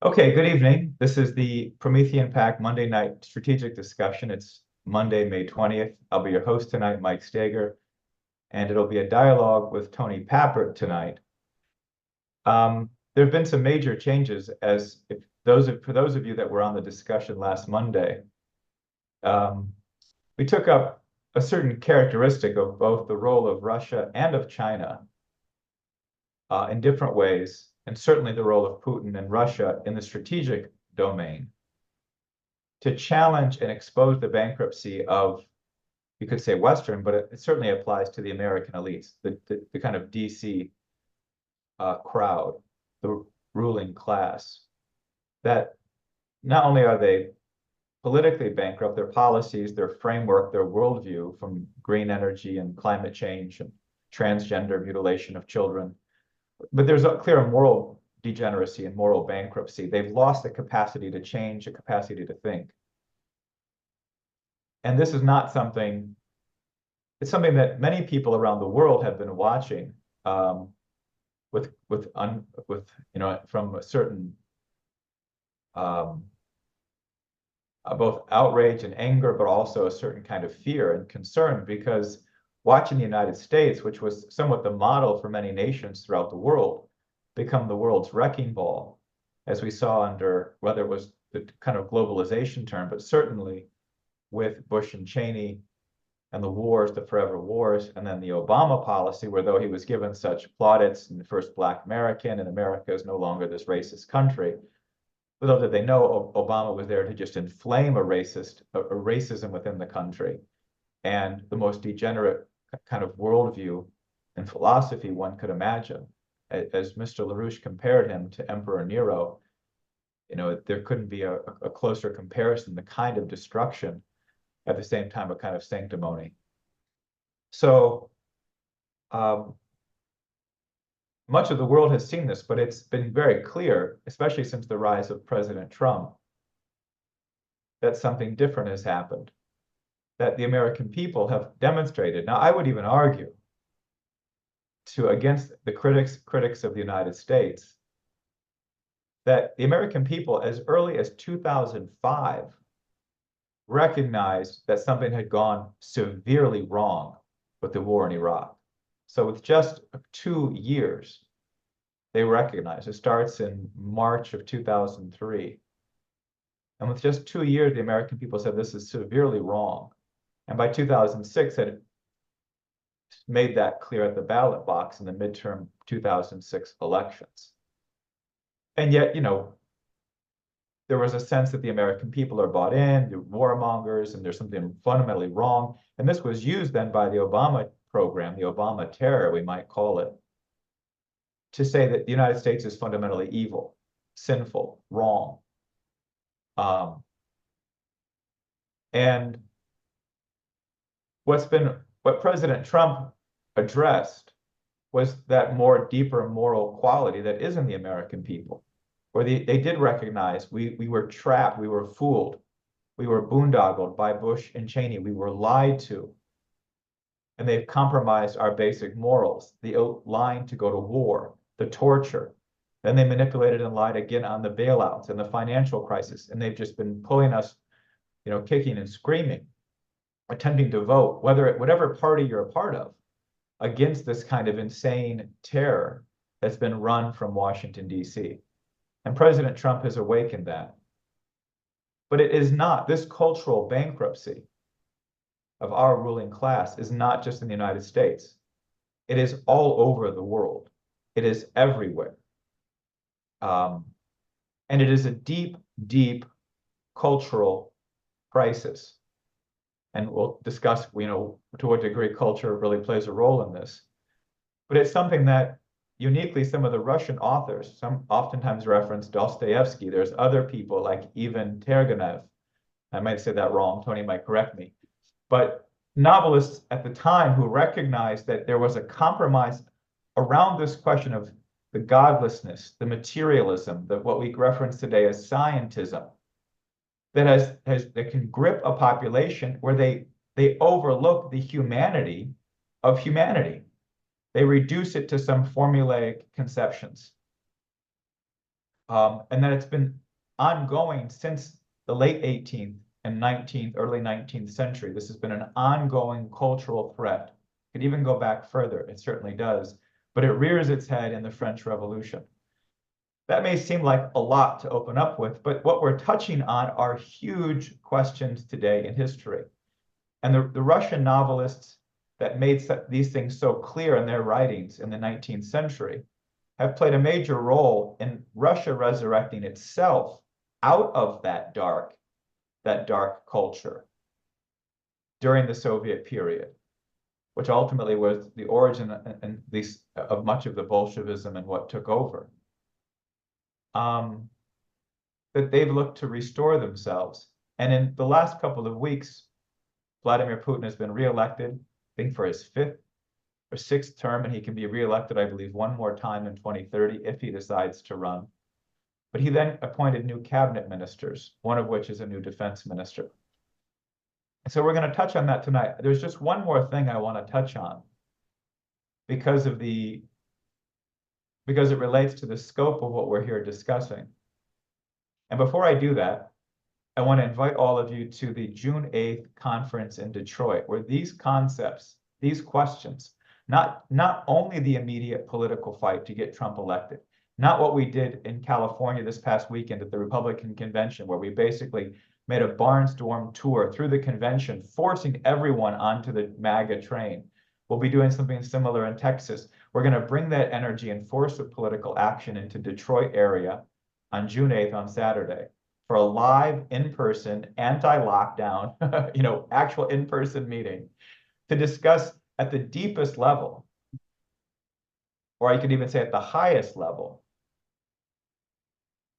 Okay, good evening. This is the Promethean Pack Monday night strategic discussion. It's Monday, May 20th. I'll be your host tonight, Mike Stager, and it'll be a dialogue with Tony Papert tonight. There have been some major changes for those of you that were on the discussion last Monday. We took up a certain characteristic of both the role of Russia and of China in different ways, and certainly the role of Putin and Russia in the strategic domain, to challenge and expose the bankruptcy of, you could say Western, but it certainly applies to the American elites, the kind of DC crowd, the ruling class, that not only are they politically bankrupt, their policies, their framework, their worldview, from green energy and climate change and transgender mutilation of children, but there's a clear moral degeneracy and moral bankruptcy. They've lost the capacity to change, the capacity to think. And this is not something, it's something that many people around the world have been watching from a certain both outrage and anger, but also a certain kind of fear and concern, because watching the United States, which was somewhat the model for many nations throughout the world, become the world's wrecking ball, as we saw under, whether it was the kind of globalization term, but certainly with Bush and Cheney and the wars, the forever wars, and then the Obama policy, where though he was given such plaudits and the first Black American, and America is no longer this racist country, little did they know Obama was there to just inflame a racism within the country, and the most degenerate kind of worldview and philosophy one could imagine. As Mr. LaRouche compared him to Emperor Nero, there couldn't be a closer comparison, the kind of destruction, at the same time, a kind of sanctimony. So much of the world has seen this, but it's been very clear, especially since the rise of President Trump, that something different has happened, that the American people have demonstrated. Now, I would even argue against the critics of the United States, that the American people, as early as 2005, recognized that something had gone severely wrong with the war in Iraq. So with just 2 years, they recognized. It starts in March of 2003. And with just 2 years, the American people said this is severely wrong. And by 2006, had made that clear at the ballot box in the midterm 2006 elections. And yet, there was a sense that the American people are bought in, they're warmongers, and there's something fundamentally wrong. And this was used then by the Obama program, the Obama terror, we might call it, to say that the United States is fundamentally evil, sinful, wrong. And what President Trump addressed was that more deeper moral quality that is in the American people, where they did recognize we were trapped, we were fooled, we were boondoggled by Bush and Cheney, we were lied to. And they've compromised our basic morals, the lying to go to war, the torture. Then they manipulated and lied again on the bailouts and the financial crisis. And they've just been pulling us, kicking and screaming, attempting to vote, whatever party you're a part of, against this kind of insane terror that's been run from Washington, D.C. And President Trump has awakened that. But it is not, this cultural bankruptcy of our ruling class is not just in the United States. It is all over the world. It is everywhere. And it is a deep, deep cultural crisis. And we'll discuss, to what degree culture really plays a role in this. But it's something that uniquely some of the Russian authors, some oftentimes reference Dostoevsky. There's other people like Ivan Turgenev. I might say that wrong. Tony might correct me. But novelists at the time who recognized that there was a compromise around this question of the godlessness, the materialism, what we reference today as scientism, that can grip a population where they overlook the humanity of humanity. They reduce it to some formulaic conceptions. And then it's been ongoing since the late 18th and 19th, early 19th century. This has been an ongoing cultural threat. It could even go back further. It certainly does. But it rears its head in the French Revolution. That may seem like a lot to open up with, but what we're touching on are huge questions today in history. And the Russian novelists that made these things so clear in their writings in the 19th century have played a major role in Russia resurrecting itself out of that dark culture during the Soviet period, which ultimately was the origin of much of the Bolshevism and what took over. That they've looked to restore themselves. And in the last couple of weeks, Vladimir Putin has been reelected, I think for his 5th or 6th term, and he can be reelected, I believe, one more time in 2030 if he decides to run. But he then appointed new cabinet ministers, one of which is a new defense minister. So we're going to touch on that tonight. There's just one more thing I want to touch on because it relates to the scope of what we're here discussing. And before I do that, I want to invite all of you to the June 8th conference in Detroit, where these concepts, these questions, not only the immediate political fight to get Trump elected, not what we did in California this past weekend at the Republican convention, where we basically made a barnstorm tour through the convention, forcing everyone onto the MAGA train. We'll be doing something similar in Texas. We're going to bring that energy and force of political action into Detroit area on June 8th on Saturday for a live, in-person, anti-lockdown, actual in-person meeting to discuss at the deepest level, or I could even say at the highest level,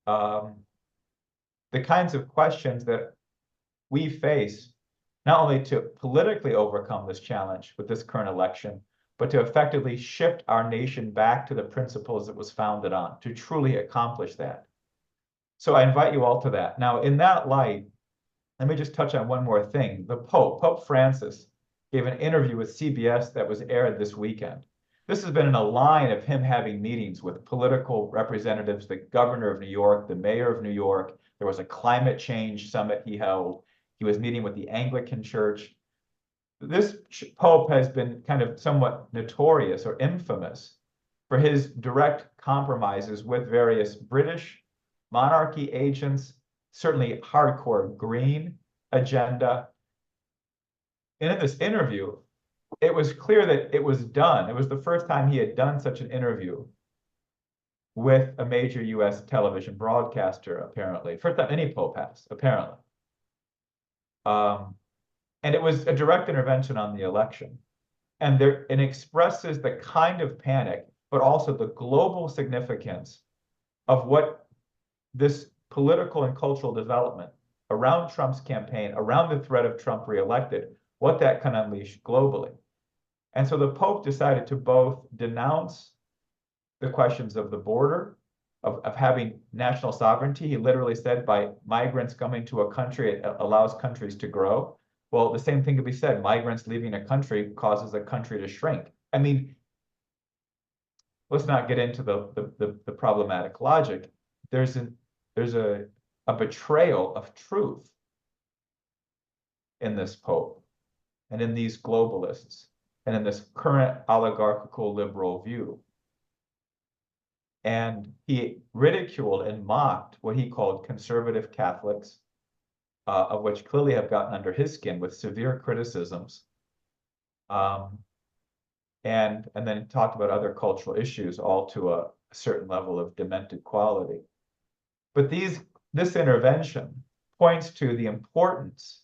the kinds of questions that we face, not only to politically overcome this challenge with this current election, but to effectively shift our nation back to the principles it was founded on, to truly accomplish that. So I invite you all to that. Now, in that light, let me just touch on one more thing. The Pope Francis, gave an interview with CBS that was aired this weekend. This has been in a line of him having meetings with political representatives, the governor of New York, the mayor of New York. There was a climate change summit he held. He was meeting with the Anglican Church. This Pope has been kind of somewhat notorious or infamous for his direct compromises with various British monarchy agents, certainly hardcore Green agenda. And in this interview, it was clear that it was done. It was the first time he had done such an interview with a major US television broadcaster, apparently. First time any Pope has, apparently. And it was a direct intervention on the election. And it expresses the kind of panic, but also the global significance of what this political and cultural development around Trump's campaign, around the threat of Trump reelected, what that can unleash globally. And so the Pope decided to both denounce the questions of the border, of having national sovereignty. He literally said by migrants coming to a country, it allows countries to grow. Well, the same thing could be said. Migrants leaving a country causes a country to shrink. I mean, let's not get into the problematic logic. There's a betrayal of truth in this Pope and in these globalists and in this current oligarchical liberal view. And he ridiculed and mocked what he called conservative Catholics, of which clearly have gotten under his skin with severe criticisms. And then talked about other cultural issues, all to a certain level of demented quality. But this intervention points to the importance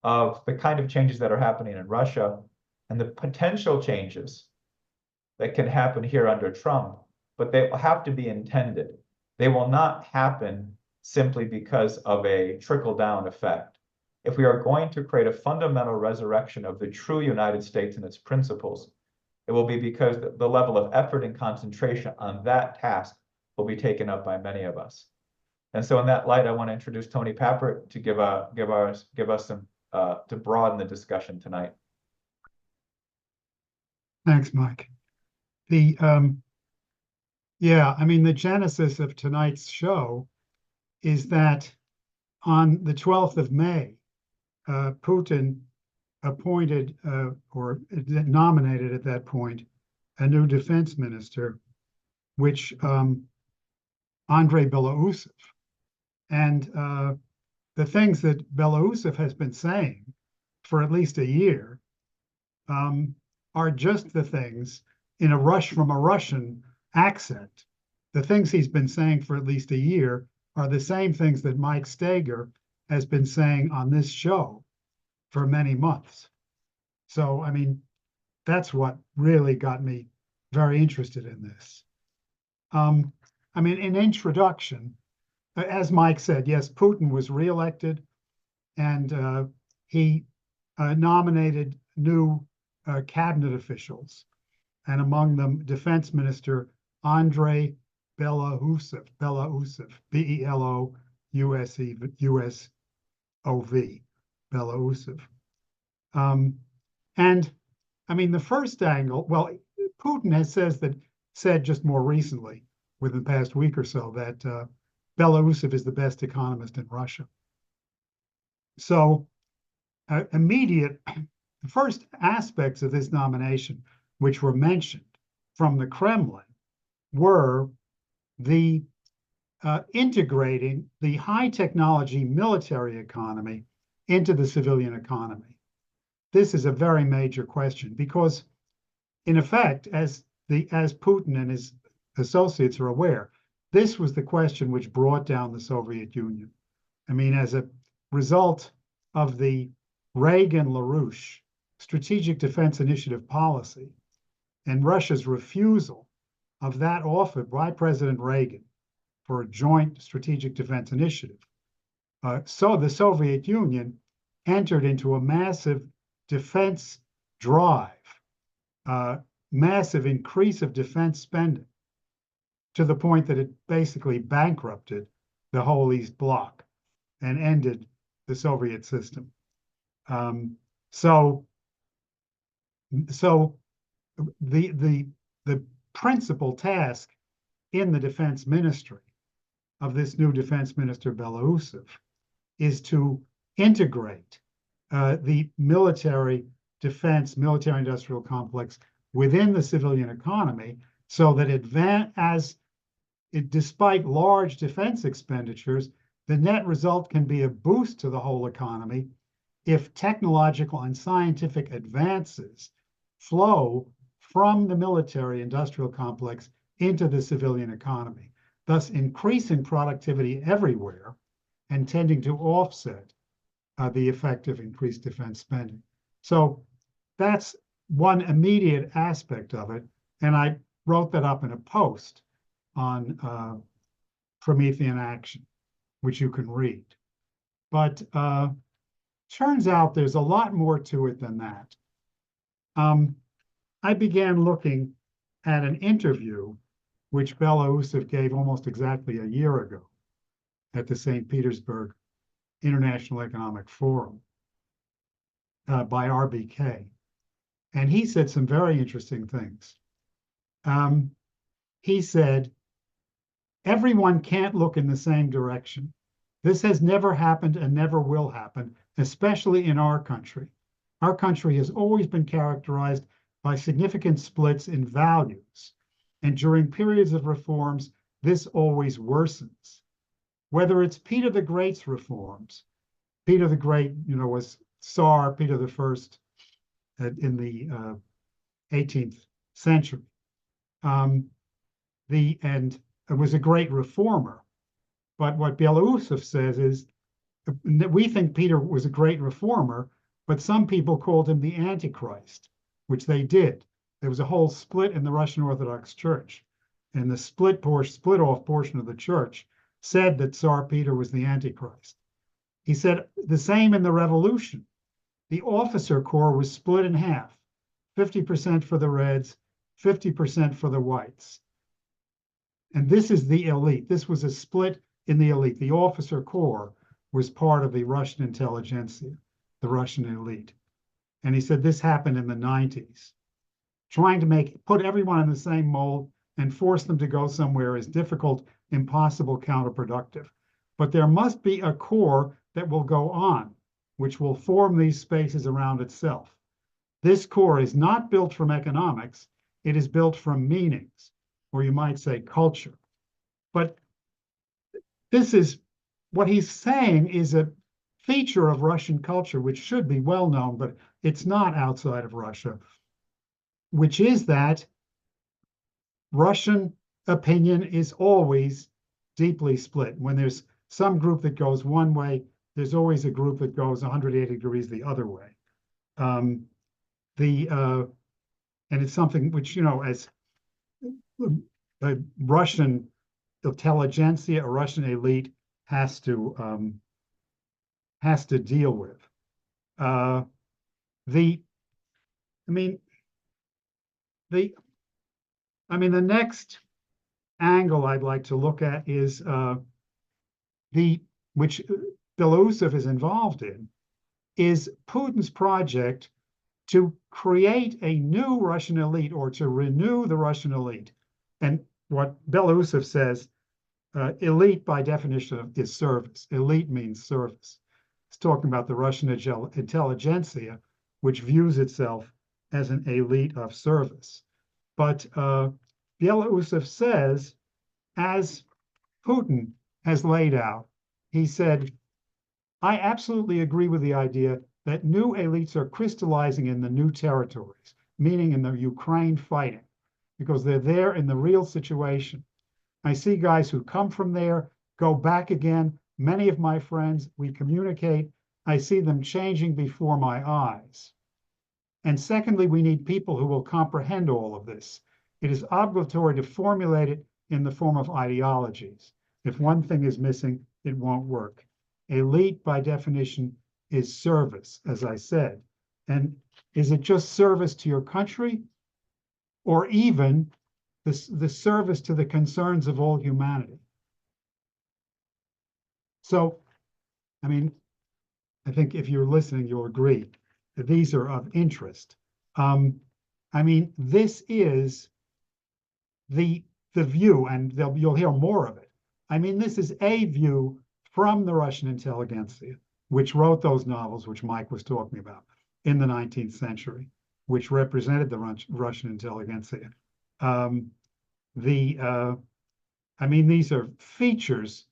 of the kind of changes that are happening in Russia and the potential changes that can happen here under Trump, but they will have to be intended. They will not happen simply because of a trickle-down effect. If we are going to create a fundamental resurrection of the true United States and its principles, it will be because the level of effort and concentration on that task will be taken up by many of us. And so in that light, I want to introduce Tony Papert to give us some to broaden the discussion tonight. Thanks, Mike. Yeah, I mean, the genesis of tonight's show is that on the 12th of May, Putin appointed or nominated at that point a new defense minister, which Andrei Belousov. And the things that Belousov has been saying for at least a year um, are just the things in a rush from a Russian accent. The things he's been saying for at least a year are the same things that Mike Stager has been saying on this show for many months. So, I mean, that's what really got me very interested in this. Um, I mean, in introduction, as Mike said, yes, Putin was reelected and he nominated new cabinet officials, and among them Defense Minister Andrei Belousov, Belousov, Belousov. Um, and I mean, the first angle, well, Putin has said just more recently, within the past week or so, that Belousov is the best economist in Russia. So immediate, the first aspects of this nomination, which were mentioned from the Kremlin, were the integrating the high technology military economy into the civilian economy. This is a very major question because, in effect, as Putin and his associates are aware, this was the question which brought down the Soviet Union. I mean, as a result of the Reagan-LaRouche Strategic Defense Initiative policy and Russia's refusal of that offer by President Reagan for a joint strategic defense initiative. So the Soviet Union entered into a massive defense drive, massive increase of defense spending to the point that it basically bankrupted the whole East Bloc and ended the Soviet system. Um, so, so the principal task in the defense ministry of this new defense minister Belousov is to integrate the military industrial complex within the civilian economy, so that despite large defense expenditures, the net result can be a boost to the whole economy if technological and scientific advances flow from the military industrial complex into the civilian economy, thus increasing productivity everywhere and tending to offset the effect of increased defense spending. So that's one immediate aspect of it. And I wrote that up in a post on Promethean Action, which you can read. But turns out there's a lot more to it than that. I began looking at an interview which Belousov gave almost exactly a year ago at the St. Petersburg International Economic Forum by RBK. And he said some very interesting things. He said, everyone can't look in the same direction. This has never happened and never will happen, especially in our country. Our country has always been characterized by significant splits in values. And during periods of reforms, this always worsens. Whether it's Peter the Great's reforms, Peter the Great, was Tsar Peter the First in the 18th century. And it was a great reformer. But what Belousov says is that we think Peter was a great reformer, but some people called him the Antichrist, which they did. There was a whole split in the Russian Orthodox Church, and the split off portion of the church said that Tsar Peter was the Antichrist. He said the same in the revolution. The officer corps was split in half, 50% for the Reds, 50% for the Whites. And this is the elite. This was a split in the elite. The officer corps was part of the Russian intelligentsia, the Russian elite. And he said this happened in the 90s, trying to put everyone in the same mold and force them to go somewhere is difficult, impossible, counterproductive. But there must be a core that will go on, which will form these spaces around itself. This core is not built from economics, it is built from meanings, or you might say culture. But this is what he's saying is a feature of Russian culture, which should be well known, but it's not outside of Russia, which is that Russian opinion is always deeply split. When there's some group that goes one way, there's always a group that goes 180 degrees the other way. And it's something which, as a Russian intelligentsia, a Russian elite has to deal with. The next angle I'd like to look at is which Belousov is involved in, is Putin's project to create a new Russian elite or to renew the Russian elite. And what Belousov says, elite by definition is service. Elite means service. He's talking about the Russian intelligentsia, which views itself as an elite of service. But Belousov says, as Putin has laid out, he said, I absolutely agree with the idea that new elites are crystallizing in the new territories, meaning in the Ukraine fighting, because they're there in the real situation. I see guys who come from there, go back again. Many of my friends, we communicate. I see them changing before my eyes. And secondly, we need people who will comprehend all of this. It is obligatory to formulate it in the form of ideologies. If one thing is missing, it won't work. Elite, by definition, is service, as I said. And is it just service to your country, or even the service to the concerns of all humanity? So, I think if you're listening, you'll agree that these are of interest. This is the view, and you'll hear more of it. This is a view from the Russian intelligentsia, which wrote those novels, which Mike was talking about in the 19th century, which represented the Russian intelligentsia. These are features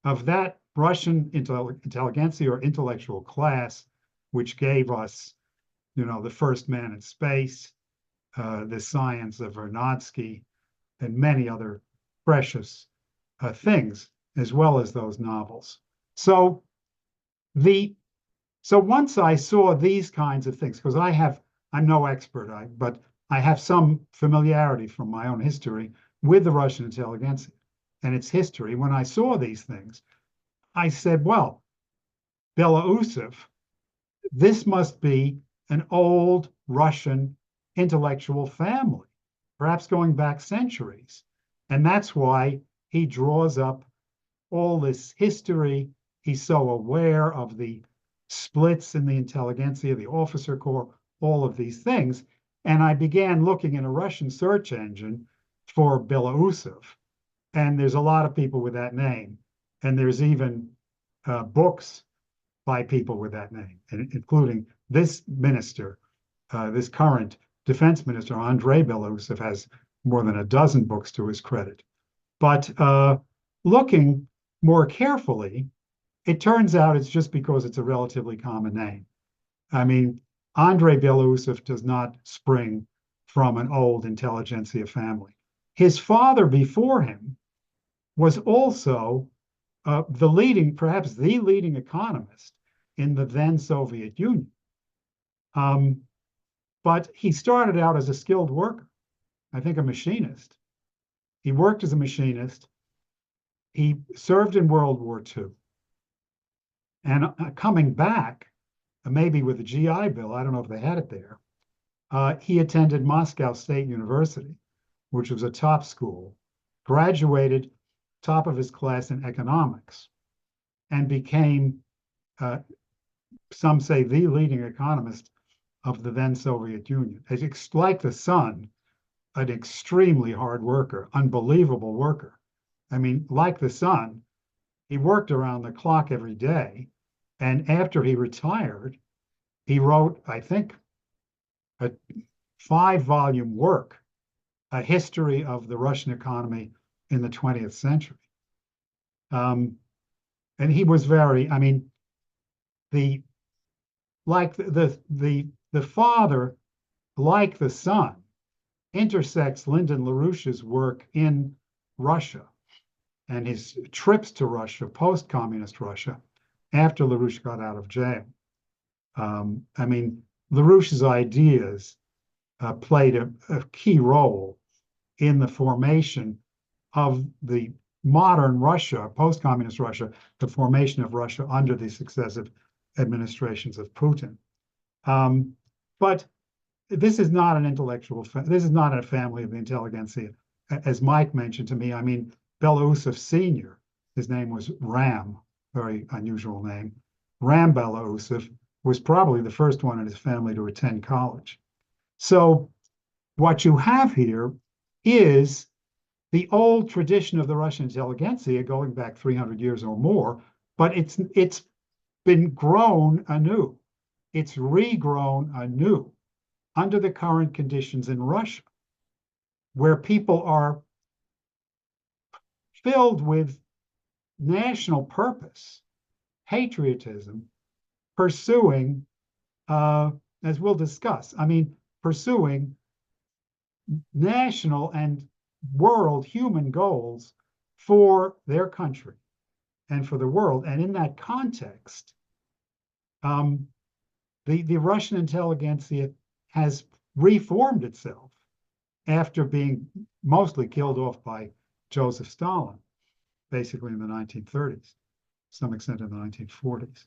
of that Russian intelligentsia or intellectual class, which gave us, the first man in space, the science of Vernadsky, and many other precious things, as well as those novels. So once I saw these kinds of things, because I'm no expert, but I have some familiarity from my own history with the Russian intelligentsia and its history. When I saw these things, I said, well, Belousov, this must be an old Russian intellectual family, perhaps going back centuries. And that's why he draws up all this history. He's so aware of the splits in the intelligentsia, the officer corps, all of these things. And I began looking in a Russian search engine for Belousov. And there's a lot of people with that name. And there's even books by people with that name, including this minister, this current defense minister, Andrei Belousov, has more than a dozen books to his credit. But looking more carefully, it turns out it's just because it's a relatively common name. Andrei Belousov does not spring from an old intelligentsia family. His father before him was also perhaps the leading economist in the then Soviet Union. But he started out as a skilled worker, I think a machinist. He worked as a machinist. He served in World War II. And coming back, maybe with the GI Bill, I don't know if they had it there, he attended Moscow State University, which was a top school, graduated top of his class in economics, and became, some say, the leading economist of the then Soviet Union. It's like the son an extremely hard worker, unbelievable worker. I mean, like the son, he worked around the clock every day. And after he retired, he wrote, I think, a 5-volume work, A History of the Russian Economy in the 20th Century. And he was very, I mean, the like the father, like the son, intersects Lyndon LaRouche's work in Russia and his trips to Russia, post-communist Russia, after LaRouche got out of jail. I mean, LaRouche's ideas played a key role in the formation of the modern Russia, post-communist Russia, the formation of Russia under the successive administrations of Putin. But this is not an intellectual, this is not a family of the intelligentsia. As Mike mentioned to me, I mean, Belousov Sr., his name was Ram, very unusual name. Ram Belousov was probably the first one in his family to attend college. So what you have here is the old tradition of the Russian intelligentsia going back 300 years or more, but it's been grown anew. It's regrown anew under the current conditions in Russia, where people are filled with national purpose, patriotism, pursuing, as we'll discuss, I mean, pursuing national and world human goals for their country and for the world. And in that context, the Russian intelligentsia has reformed itself after being mostly killed off by Joseph Stalin, basically in the 1930s, to some extent in the 1940s.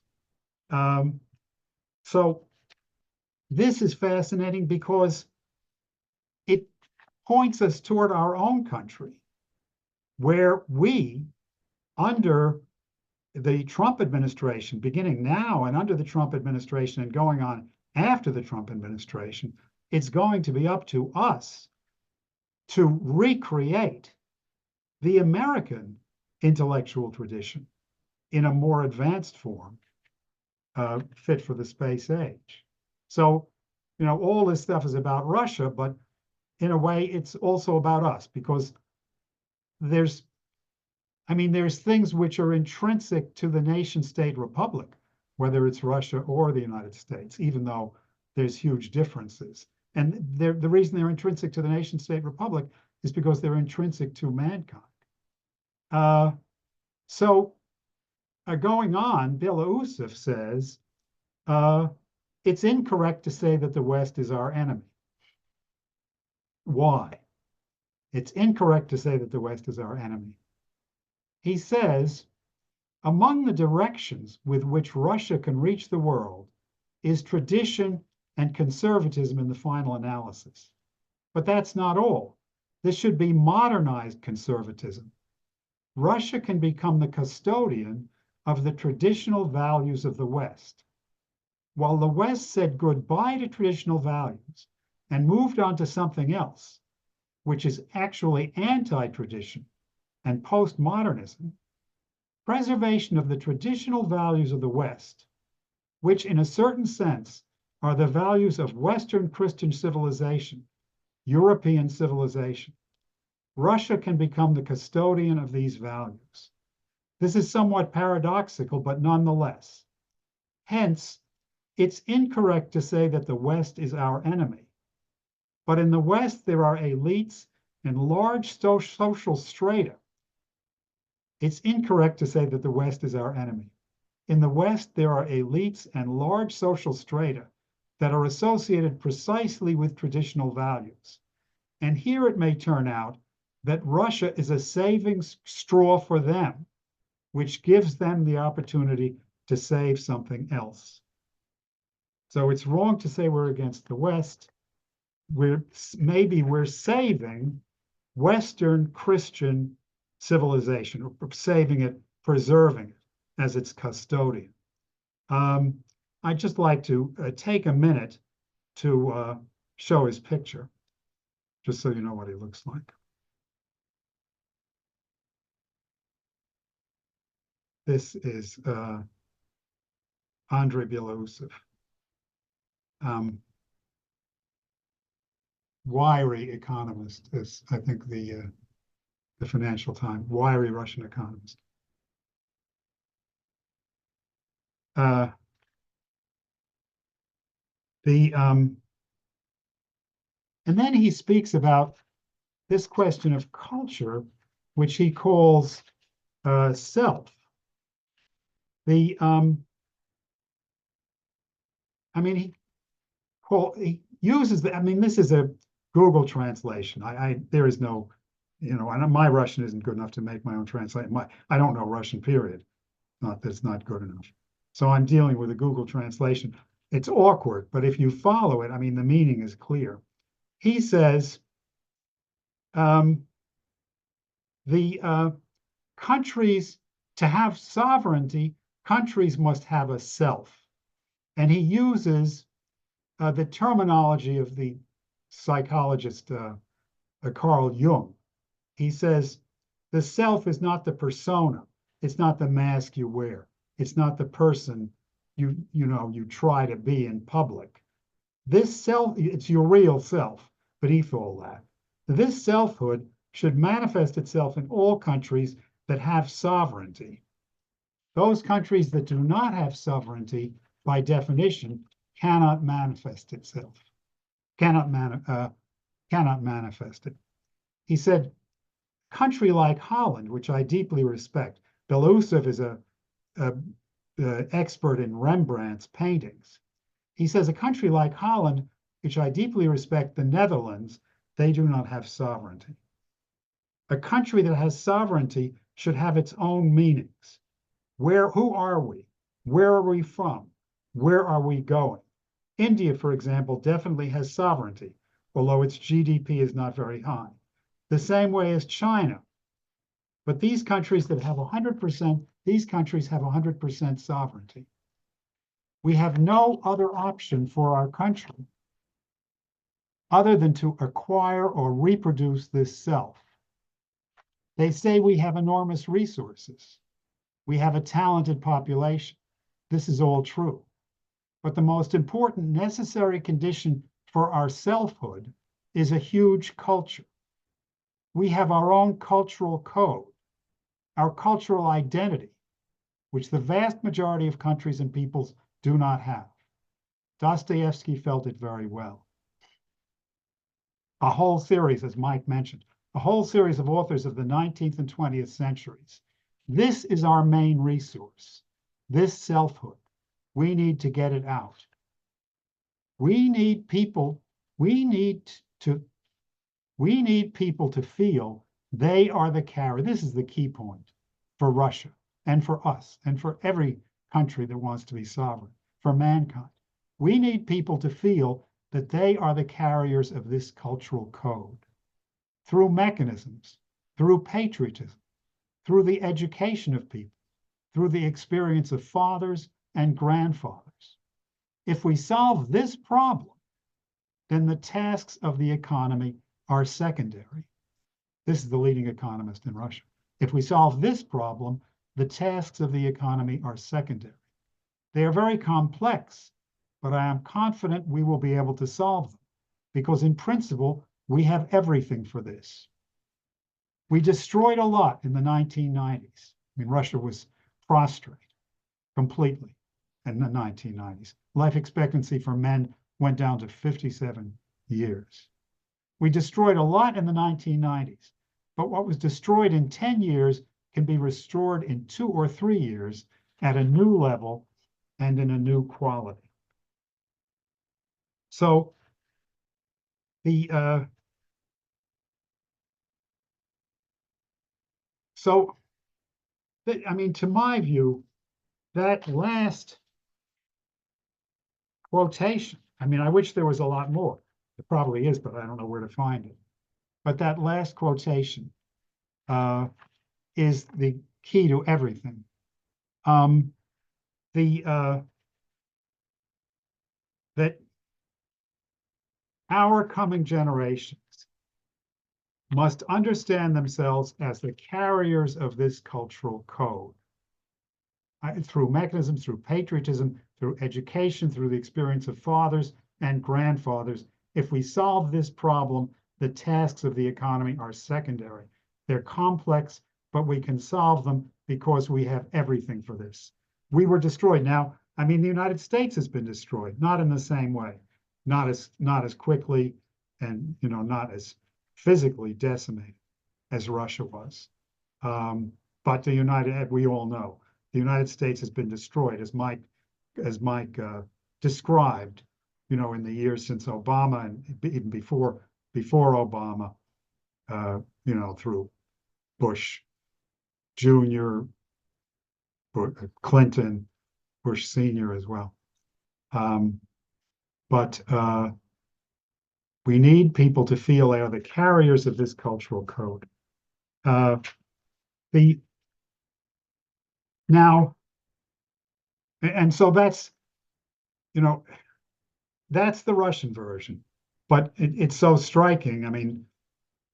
So this is fascinating because it points us toward our own country, where we, under the Trump administration, beginning now and under the Trump administration and going on after the Trump administration, it's going to be up to us to recreate the American intellectual tradition in a more advanced form, fit for the space age. So, you know, all this stuff is about Russia, but in a way, it's also about us because there's things which are intrinsic to the nation state republic, whether it's Russia or the United States, even though there's huge differences. And the reason they're intrinsic to the nation state republic is because they're intrinsic to mankind. So going on, Belousov says, it's incorrect to say that the West is our enemy. Why? It's incorrect to say that the West is our enemy. He says, among the directions with which Russia can reach the world is tradition and conservatism in the final analysis. But that's not all. This should be modernized conservatism. Russia can become the custodian of the traditional values of the West. While the West said goodbye to traditional values and moved on to something else, which is actually anti-tradition and postmodernism, preservation of the traditional values of the West, which in a certain sense are the values of Western Christian civilization, European civilization. Russia can become the custodian of these values. This is somewhat paradoxical, but nonetheless. Hence, it's incorrect to say that the West is our enemy. But in the West, there are elites and large social strata. It's incorrect to say that the West is our enemy. In the West, there are elites and large social strata that are associated precisely with traditional values. And here it may turn out that Russia is a saving straw for them, which gives them the opportunity to save something else. So it's wrong to say we're against the West. Maybe we're saving Western Christian civilization, or saving it, preserving it as its custodian. I'd just like to take a minute to show his picture. just so you know what he looks like. This is Andrei Belousov. Wiry economist, is I think the Financial Times, wiry Russian economist. And then he speaks about this question of culture, which he calls self. The I mean, he uses the. I mean, this is a Google translation. There is no, my Russian isn't good enough to make my own translation. I don't know Russian, period. Not that's not good enough. So I'm dealing with a Google translation. It's awkward, but if you follow it, I mean, the meaning is clear. He says the countries, to have sovereignty, countries must have a self. And he uses the terminology of the psychologist Carl Jung. He says the self is not the persona, it's not the mask you wear, it's not the person you try to be in public. This self, it's your real self beneath all that. This selfhood should manifest itself in all countries that have sovereignty. Those countries that do not have sovereignty, by definition, cannot manifest itself, cannot manifest it. He said, country like Holland, which I deeply respect, Belousov is a expert in Rembrandt's paintings. He says, a country like Holland, which I deeply respect, the Netherlands, they do not have sovereignty. A country that has sovereignty should have its own meanings. Who are we? Where are we from? Where are we going? India, for example, definitely has sovereignty, although its GDP is not very high. The same way as China. But these countries that have 100%, these countries have 100% sovereignty. We have no other option for our country other than to acquire or reproduce this self. They say we have enormous resources. We have a talented population. This is all true. But the most important necessary condition for our selfhood is a huge culture. We have our own cultural code, our cultural identity, which the vast majority of countries and peoples do not have. Dostoevsky felt it very well. A whole series, as Mike mentioned, a whole series of authors of the 19th and 20th centuries. This is our main resource, this selfhood. We need to get it out. We need people to feel they are the carrier. This is the key point for Russia and for us and for every country that wants to be sovereign, for mankind. We need people to feel that they are the carriers of this cultural code through mechanisms, through patriotism, through the education of people, through the experience of fathers and grandfathers. If we solve this problem, then the tasks of the economy are secondary. This is the leading economist in Russia. If we solve this problem, the tasks of the economy are secondary. They are very complex, but I am confident we will be able to solve them because in principle, we have everything for this. We destroyed a lot in the 1990s. I mean, Russia was prostrate completely in the 1990s. Life expectancy for men went down to 57 years. We destroyed a lot in the 1990s, but what was destroyed in 10 years can be restored in 2 or 3 years at a new level and in a new quality. So I mean, to my view, that last quotation, I mean, I wish there was a lot more. It probably is, but I don't know where to find it. But that last quotation is the key to everything. That our coming generations must understand themselves as the carriers of this cultural code through mechanisms, through patriotism, through education, through the experience of fathers and grandfathers. If we solve this problem, the tasks of the economy are secondary. They're complex, but we can solve them because we have everything for this. We were destroyed. Now, I mean, the United States has been destroyed, not in the same way, not as quickly, and not as physically decimated as Russia was. But we all know, the United States has been destroyed, as Mike described, in the years since Obama and even before Obama, through Bush Jr., Clinton, Bush Sr. as well. But we need people to feel they are the carriers of this cultural code. And so that's the Russian version, but it's so striking. I mean,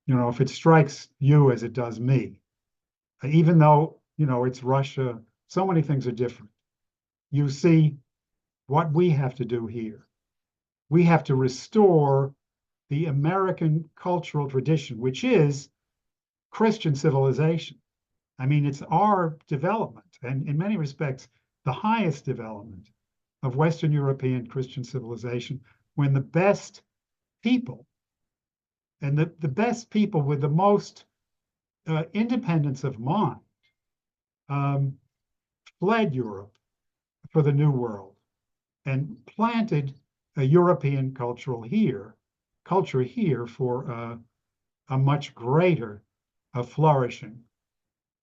if it strikes you as it does me, even though it's Russia, so many things are different. You see what we have to do here. We have to restore the American cultural tradition, which is Christian civilization. I mean, it's our development, and in many respects, the highest development of Western European Christian civilization, when the best people, and the best people with the most independence of mind, fled Europe for the New World and planted a European culture here for a much greater flourishing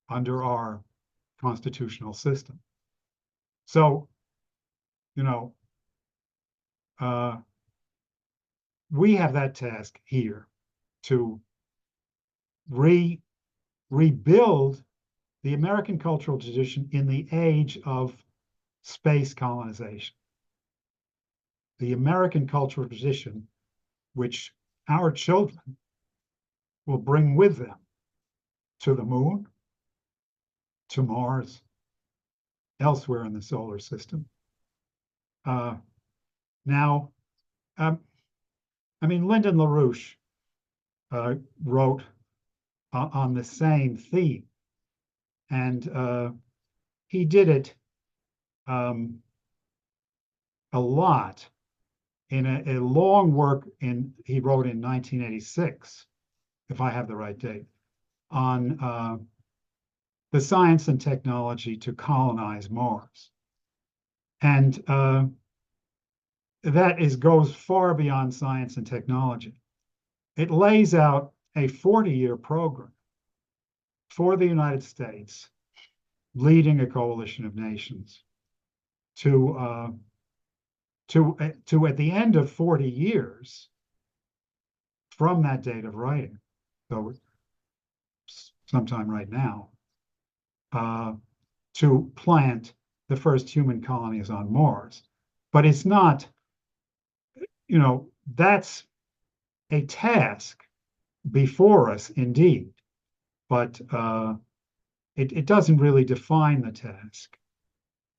under our constitutional system. So, we have that task here to rebuild the American cultural tradition in the age of space colonization. The American cultural tradition, which our children will bring with them to the moon, to Mars, elsewhere in the solar system. Now, I mean, Lyndon LaRouche wrote on the same theme, and he did it a lot in a long work he wrote in 1986, if I have the right date, on the science and technology to colonize Mars. And that goes far beyond science and technology. It lays out a 40-year program for the United States, leading a coalition of nations, to at the end of 40 years from that date of writing, so sometime right now, to plant the first human colonies on Mars. But it's not, that's a task before us indeed, but it doesn't really define the task.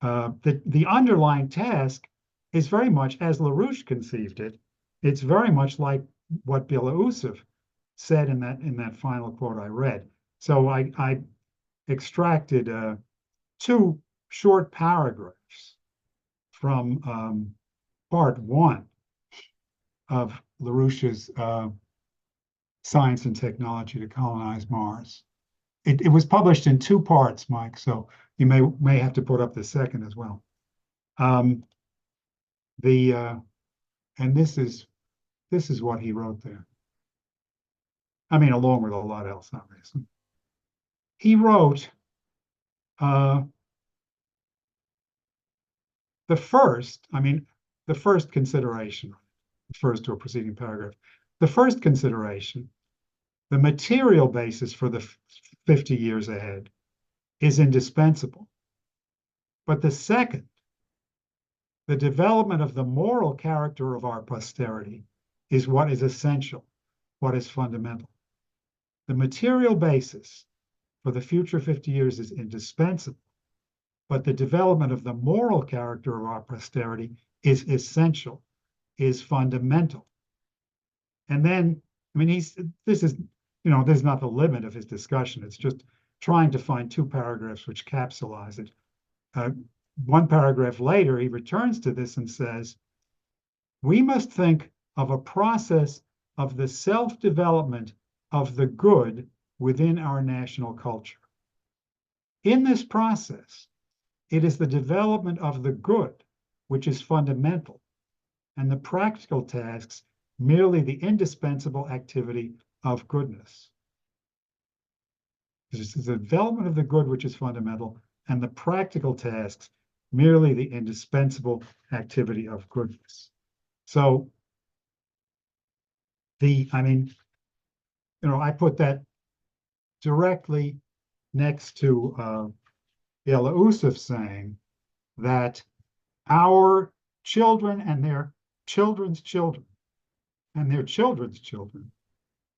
The underlying task is very much, as LaRouche conceived it, it's very much like what Belousov said in that final quote I read. So I extracted two short paragraphs from part one of LaRouche's Science and Technology to Colonize Mars. It was published in two parts, Mike, so you may have to put up the second as well. And this is what he wrote there. I mean, along with a lot else, obviously. He wrote the first consideration refers to a preceding paragraph. The first consideration, the material basis for the 50 years ahead, is indispensable. But the second, the development of the moral character of our posterity, is what is essential, what is fundamental. The material basis for the future 50 years is indispensable, but the development of the moral character of our posterity is essential, is fundamental. And then, I mean, this is not the limit of his discussion. It's just trying to find two paragraphs which capsulize it. One paragraph later, he returns to this and says, we must think of a process of the self-development of the good within our national culture. In this process, it is the development of the good which is fundamental, and the practical tasks merely the indispensable activity of goodness. This is the development of the good which is fundamental, and the practical tasks merely the indispensable activity of goodness. So I put that directly next to Belousov saying that our children and their children's children and their children's children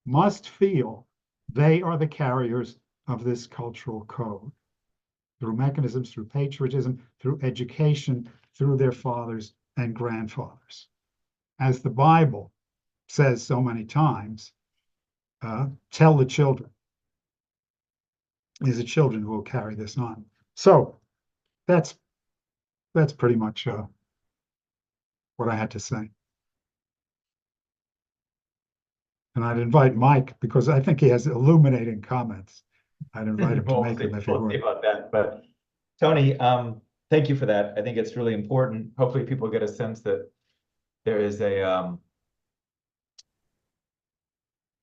must feel they are the carriers of this cultural code through mechanisms, through patriotism, through education, through their fathers and grandfathers. As the Bible says so many times, tell the children. It is the children who will carry this on. So that's pretty much what I had to say. And I'd invite Mike, because I think he has illuminating comments. I'd invite him to make them if he We'll would. see about that. But Tony, thank you for that. I think it's really important. Hopefully people get a sense that there is a,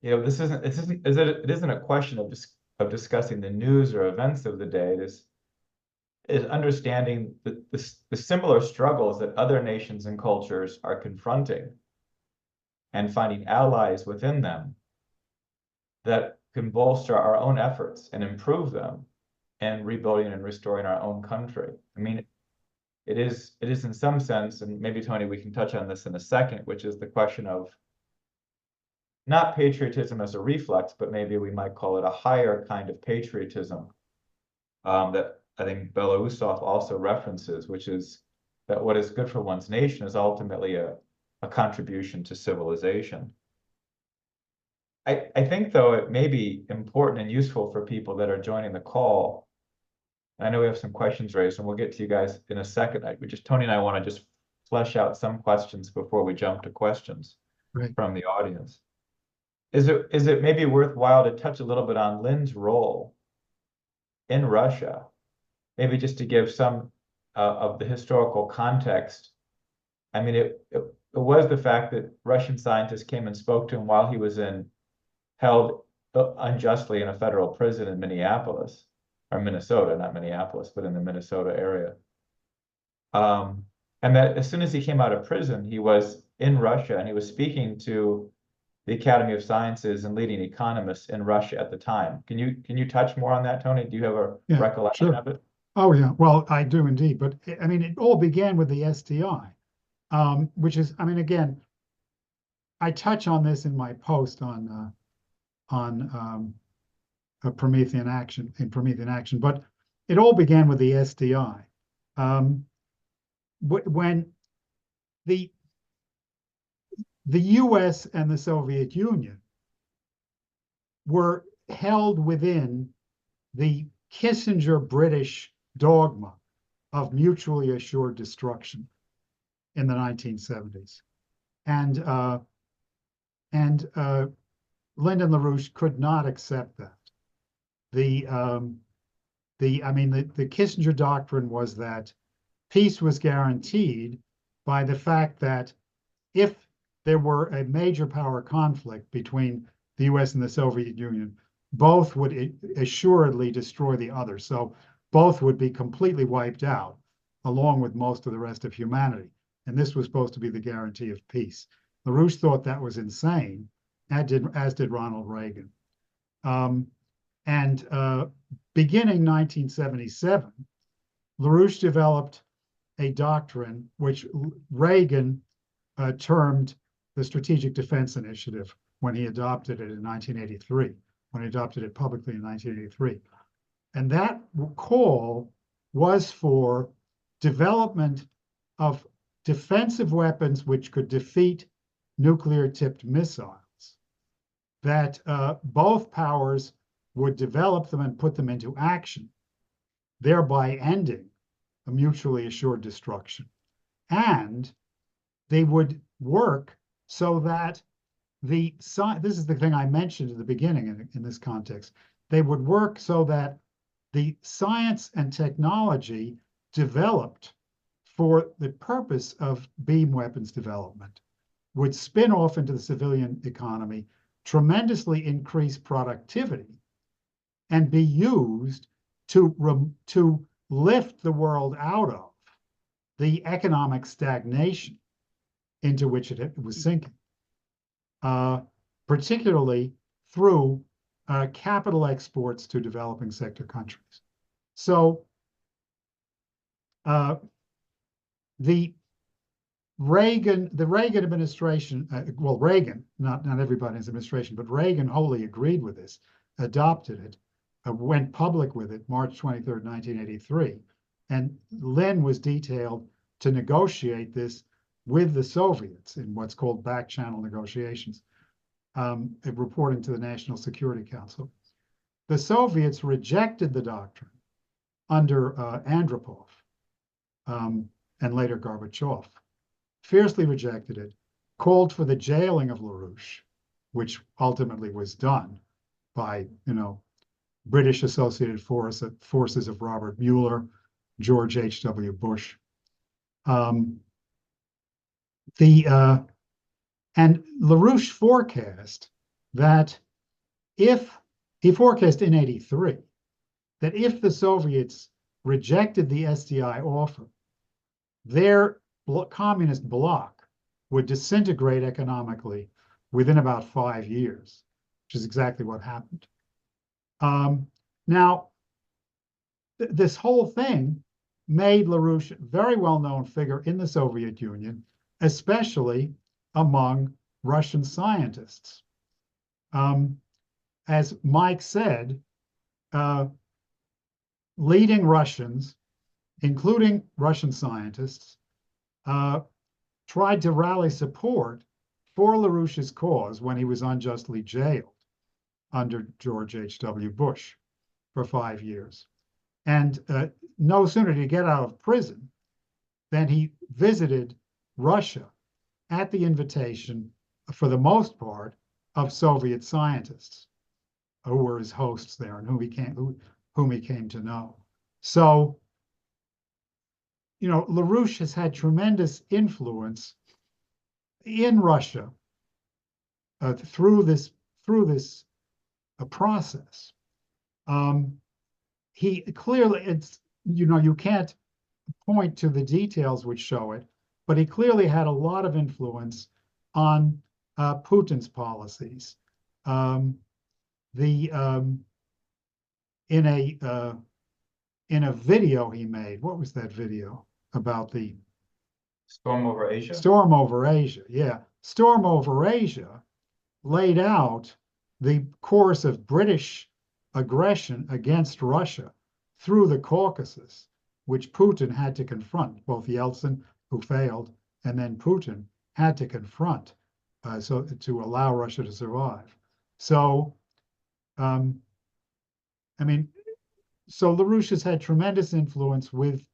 it isn't a question of discussing the news or events of the day. It is understanding the similar struggles that other nations and cultures are confronting and finding allies within them that can bolster our own efforts and improve them and rebuilding and restoring our own country. I mean, it is in some sense, and maybe Tony, we can touch on this in a second, which is the question of not patriotism as a reflex, but maybe we might call it a higher kind of patriotism that I think Belousov also references, which is that what is good for one's nation is ultimately a contribution to civilization. I think, though, it may be important and useful for people that are joining the call. I know we have some questions raised, and we'll get to you guys in a second. Tony and I want to just flesh out some questions before we jump to questions from the audience. Is it maybe worthwhile to touch a little bit on Lynn's role in Russia, maybe just to give some of the historical context? I mean, it was the fact that Russian scientists came and spoke to him while he was held unjustly in a federal prison in Minneapolis, or Minnesota, not Minneapolis, but in the Minnesota area. And that as soon as he came out of prison, he was in Russia and he was speaking to the Academy of Sciences and leading economists in Russia at the time. Can you touch more on that, Tony? Do you have a recollection of it? Oh, yeah. Well, I do indeed. But I mean, it all began with the STI, which is, I mean, again, I touch on this in my post on Promethean action, but it all began with the SDI. When the US and the Soviet Union were held within the Kissinger British dogma of mutually assured destruction in the 1970s. And Lyndon LaRouche could not accept that. The Kissinger doctrine was that peace was guaranteed by the fact that if there were a major power conflict between the US and the Soviet Union, both would assuredly destroy the other. So both would be completely wiped out, along with most of the rest of humanity. And this was supposed to be the guarantee of peace. LaRouche thought that was insane, as did Ronald Reagan. Beginning 1977, LaRouche developed a doctrine which Reagan termed the Strategic Defense Initiative when he adopted it in 1983, when he adopted it publicly in 1983. And that call was for development of defensive weapons which could defeat nuclear-tipped missiles, that both powers would develop them and put them into action, thereby ending a mutually assured destruction. And they would work so that this is the thing I mentioned at the beginning in this context, they would work so that the science and technology developed for the purpose of beam weapons development would spin off into the civilian economy, tremendously increase productivity, and be used to lift the world out of the economic stagnation into which it was sinking, particularly through capital exports to developing sector countries. So the Reagan administration, well, Reagan, not everybody's administration, but Reagan wholly agreed with this, adopted it, went public with it March 23rd, 1983. And Lynn was detailed to negotiate this with the Soviets in what's called back channel negotiations, reporting to the National Security Council. The Soviets rejected the doctrine under Andropov and later Gorbachev, fiercely rejected it, called for the jailing of LaRouche, which ultimately was done by, British Associated Forces of Robert Mueller, George H.W. Bush. And LaRouche forecast that he forecast in 83, that if the Soviets rejected the SDI offer, their communist bloc would disintegrate economically within about 5 years, which is exactly what happened. Now, this whole thing made LaRouche a very well-known figure in the Soviet Union, especially among Russian scientists. As Mike said, leading Russians, including Russian scientists, tried to rally support for LaRouche's cause when he was unjustly jailed under George H.W. Bush for 5 years. And no sooner did he get out of prison than he visited Russia at the invitation, for the most part, of Soviet scientists who were his hosts there and whom he came to know. So, LaRouche has had tremendous influence in Russia through this process. He clearly, you can't point to the details which show it, but he clearly had a lot of influence on Putin's policies. In a video he made, what was that video about the Storm over Asia? Storm over Asia, yeah. Storm over Asia laid out the course of British aggression against Russia through the Caucasus, which Putin had to confront, both Yeltsin, who failed, and then Putin had to confront so to allow Russia to survive. So, so LaRouche has had tremendous influence with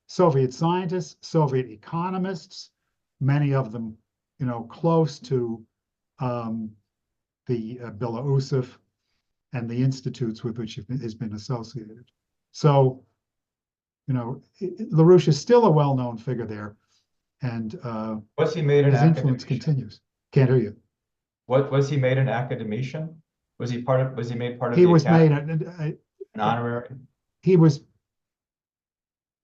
Soviet scientists, Soviet economists, many of them, close to the Belousov and the institutes with which it has been associated. So, LaRouche is still a well-known figure there, and was he made an his influence academician? continues. Can't hear you. What was he made an academician? Was he made part of He the was made an honorary? He was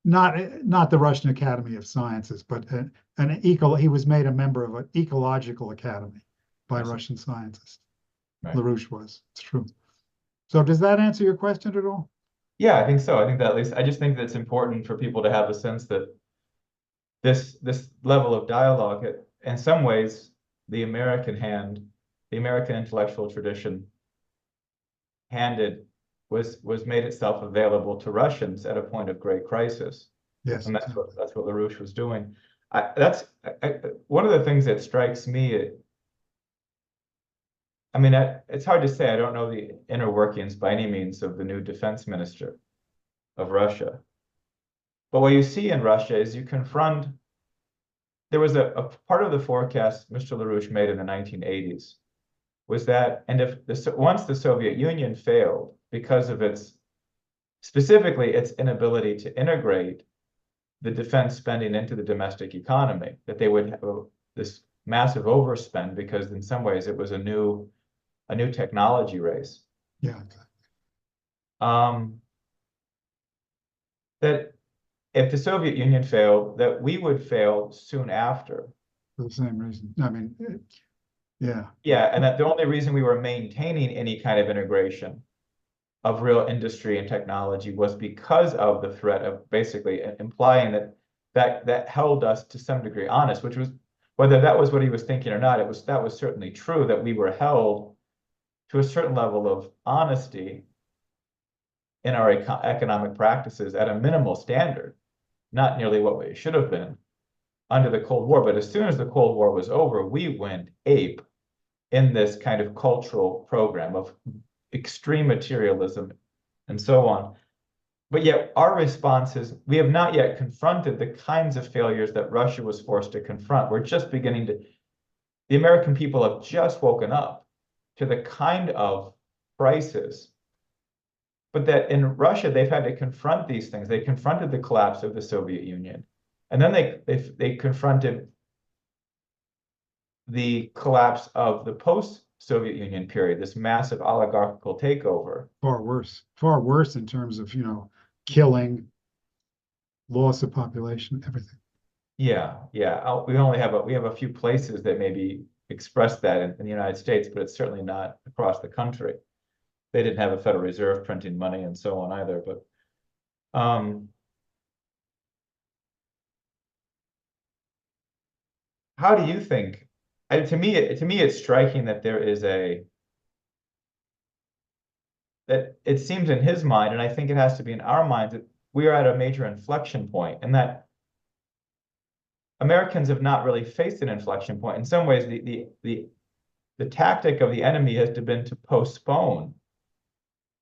not the Russian Academy of Sciences, but he was made a member of an ecological academy by Russian scientists. Right. LaRouche was. It's true. So does that answer your question at all? Yeah, I think so. I think that at least I just think that it's important for people to have a sense that this level of dialogue, in some ways, the American intellectual tradition was made itself available to Russians at a point of great crisis. Yes, And exactly. that's what LaRouche was doing. One of the things that strikes me. I mean, it's hard to say. I don't know the inner workings by any means of the new defense minister of Russia. But what you see in Russia is you confront. There was a part of the forecast Mr. LaRouche made in the 1980s was that, and if once the Soviet Union failed because of specifically its inability to integrate the defense spending into the domestic economy, that they would have this massive overspend because in some ways it was a new technology race. Yeah, That if the Soviet Union failed, that we would fail soon after. for the same reason. I mean, yeah. Yeah, and that the only reason we were maintaining any kind of integration of real industry and technology was because of the threat of basically implying that held us to some degree honest, which was whether that was what he was thinking or not, that was certainly true that we were held to a certain level of honesty in our economic practices at a minimal standard, not nearly what we should have been under the Cold War. But as soon as the Cold War was over, we went ape in this kind of cultural program of extreme materialism and so on. But yet our response is we have not yet confronted the kinds of failures that Russia was forced to confront. We're just beginning the American people have just woken up to the kind of crisis, but that in Russia, they've had to confront these things. They confronted the collapse of the Soviet Union. And then they confronted the collapse of the post-Soviet Union period, this massive oligarchical takeover. Far worse in terms of, killing, loss of population, everything. Yeah. We have a few places that maybe express that in the United States, but it's certainly not across the country. They didn't have a Federal Reserve printing money and so on either. But how do you think? To me, it's striking that that it seems in his mind, and I think it has to be in our minds, that we are at a major inflection point, and that Americans have not really faced an inflection point. In some ways, the tactic of the enemy has been to postpone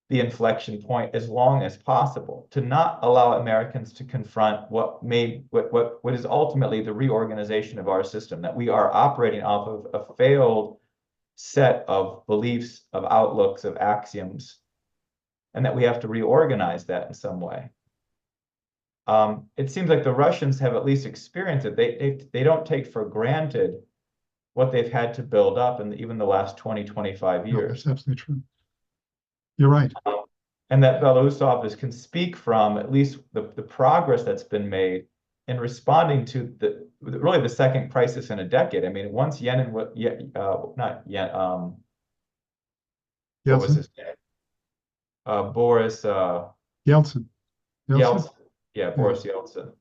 the inflection point as long as possible, to not allow Americans to confront what is ultimately the reorganization of our system, that we are operating off of a failed set of beliefs, of outlooks, of axioms, and that we have to reorganize that in some way. It seems like the Russians have at least experienced it. They don't take for granted what they've had to build up in even the last 20, 25 No, years. that's absolutely true. You're right. And that Belousov can speak from at least the progress that's been made in responding to really the second crisis in a decade. I mean, once Yenin, not Yen, what was his name? Boris Yeltsin. Yeltsin. Yeah, Boris Yeltsin.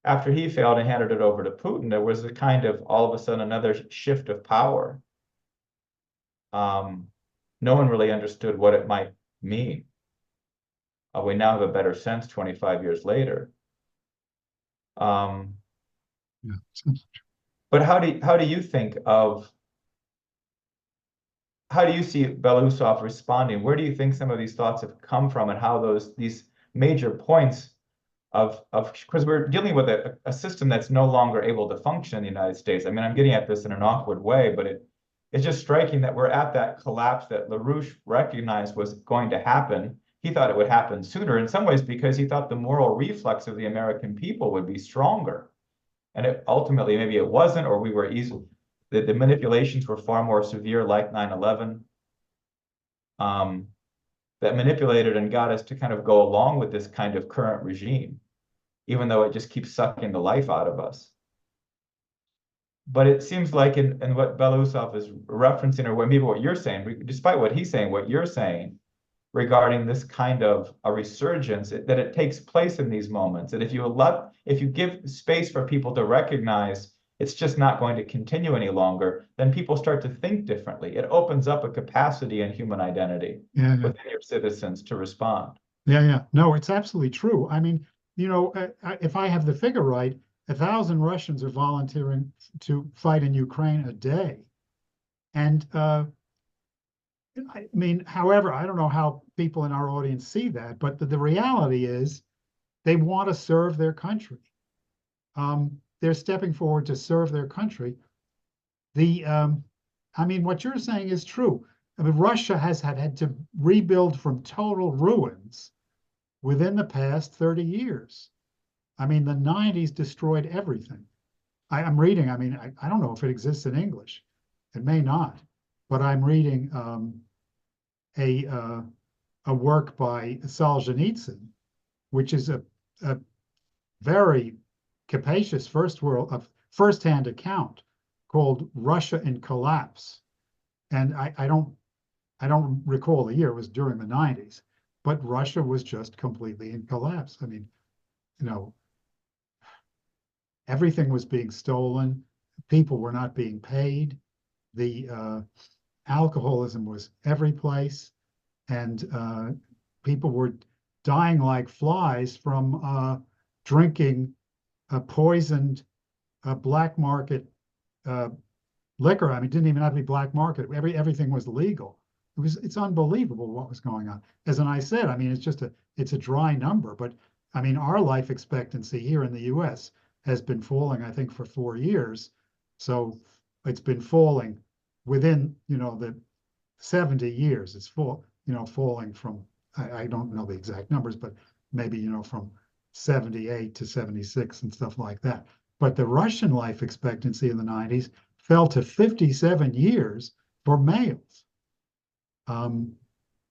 After he failed and handed it over to Putin, there was a kind of all of a sudden another shift of power. No one really understood what it might mean. We now have a better sense 25 years later. Yeah. But how do you think of how do you see Belousov responding? Where do you think some of these thoughts have come from, and how these major points of because we're dealing with a system that's no longer able to function in the United States. I mean, I'm getting at this in an awkward way, but it's just striking that we're at that collapse that LaRouche recognized was going to happen. He thought it would happen sooner in some ways because he thought the moral reflex of the American people would be stronger. And ultimately, maybe it wasn't, or we were the manipulations were far more severe, like 9/11, that manipulated and got us to kind of go along with this kind of current regime, even though it just keeps sucking the life out of us. But it seems like in what Belousov is referencing, or maybe what you're saying, despite what he's saying, what you're saying regarding this kind of a resurgence, that it takes place in these moments. And if you give space for people to recognize it's just not going to continue any longer, then people start to think differently. It opens up a capacity in human identity Yeah, yeah, within your citizens to respond. yeah, yeah. No, it's absolutely true. I mean, if I have the figure right, 1,000 Russians are volunteering to fight in Ukraine a day. And I mean, however, I don't know how people in our audience see that, but the reality is they want to serve their country. They're stepping forward to serve their country. The I mean, what you're saying is true. I mean, Russia has had to rebuild from total ruins within the past 30 years. I mean, the 90s destroyed everything. I'm reading, I mean, I don't know if it exists in English. It may not, but I'm reading a uh, a work by Solzhenitsyn, which is a very capacious first-hand account called Russia in Collapse. And I don't recall the year, it was during the 90s, but Russia was just completely in collapse. I mean, you know, everything was being stolen, people were not being paid, the alcoholism was every place, and people were dying like flies from drinking poisoned black market uh, liquor. I mean, it didn't even have to be black market. Everything was legal. It's unbelievable what was going on. As I said, I mean, it's a dry number, but I mean, our life expectancy here in the U.S. has been falling, I think, for 4 years. So it's been falling within, the 70 years. It's falling from, I don't know the exact numbers, but maybe, from 78 to 76 and stuff like that. But the Russian life expectancy in the 90s fell to 57 years for males. Um,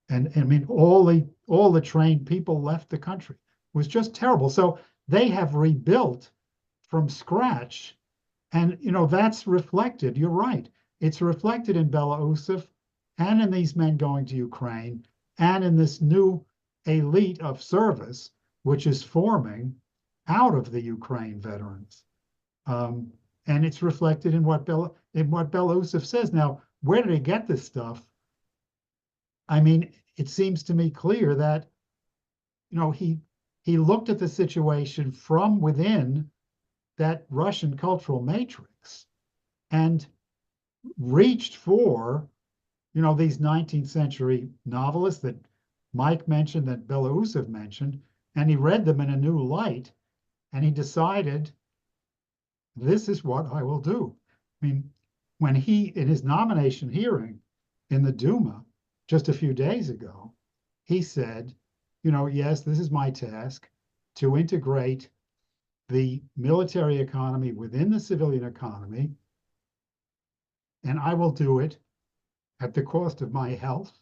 and I mean, all the trained people left the country. It was just terrible. So they have rebuilt from scratch, and that's reflected. You're right. It's reflected in Belousov and in these men going to Ukraine and in this new elite of service, which is forming out of the Ukraine veterans. Um, and it's reflected in what Belousov says. Now, where did he get this stuff? I mean, it seems to me clear that he looked at the situation from within that Russian cultural matrix and reached for these 19th century novelists that Mike mentioned, that Belousov mentioned, and he read them in a new light, and he decided, this is what I will do. I mean, when in his nomination hearing in the Duma just a few days ago, he said, yes, this is my task to integrate the military economy within the civilian economy, and I will do it at the cost of my health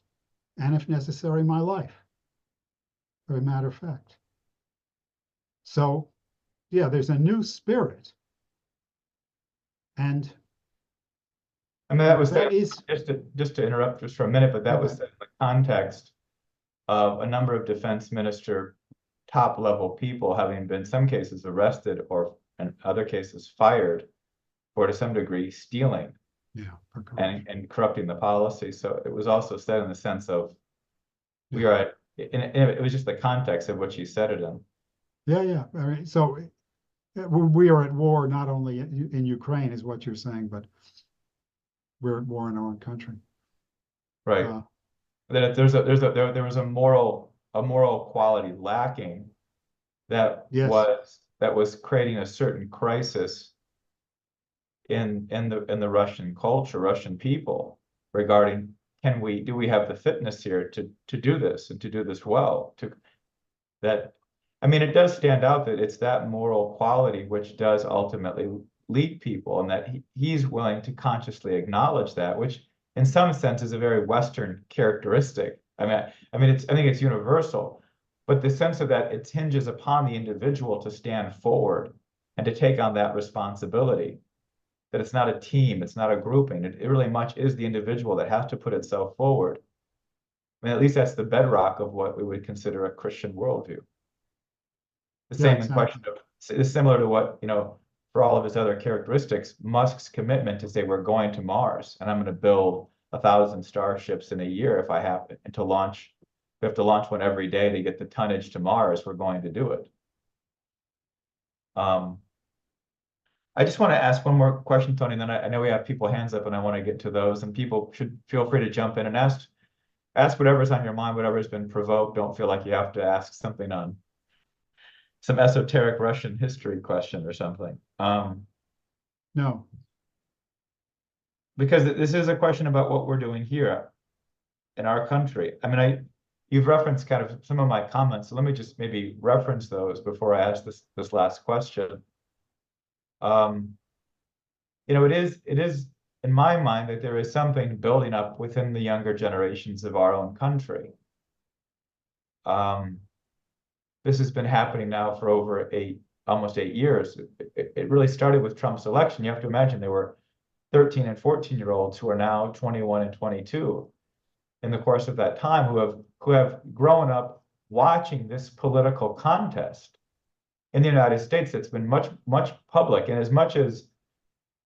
and, if necessary, my life. For a matter of fact. So, yeah, there's a new spirit, and I mean, that was said, that is just to interrupt just for a minute, but that was okay. said in the context of a number of defense minister top level people having been, in some cases, arrested or in other cases fired for, to some degree, stealing Yeah, and corrupting the policy. So it was also said in the sense of we yeah, are at, and it was just the context of what you said it in. yeah, yeah. All right. So we are at war not only in Ukraine, is what you're saying, but we're at war in our own country. Right. Uh, That if there was a moral quality lacking yes, that was creating a certain crisis in the Russian culture, Russian people, regarding do we have the fitness here to do this and to do this well? That I mean, it does stand out that it's that moral quality which does ultimately lead people, and that he's willing to consciously acknowledge that, which in some sense is a very Western characteristic. I think it's universal, but the sense of that it hinges upon the individual to stand forward and to take on that responsibility. That it's not a team, it's not a grouping. It really much is the individual that has to put itself forward. I mean, at least that's the bedrock of what we would consider a Christian worldview. The yeah, same in question exactly. of, it's similar to what, for all of his other characteristics, Musk's commitment to say we're going to Mars and I'm going to build 1,000 starships in a year if I have and to launch. We have to launch one every day to get the tonnage to Mars. We're going to do it. I just want to ask one more question, Tony, and then I know we have people hands up and I want to get to those, and people should feel free to jump in and ask whatever's on your mind, whatever's been provoked. Don't feel like you have to ask something on some esoteric Russian history question or something. No. Because this is a question about what we're doing here in our country. I mean, you've referenced kind of some of my comments, so let me just maybe reference those before I ask this last question. You know, it is in my mind that there is something building up within the younger generations of our own country. This has been happening now for over almost 8 years. It really started with Trump's election. You have to imagine there were 13 and 14-year-olds who are now 21 and 22 in the course of that time who have grown up watching this political contest in the United States that's been much public, and as much as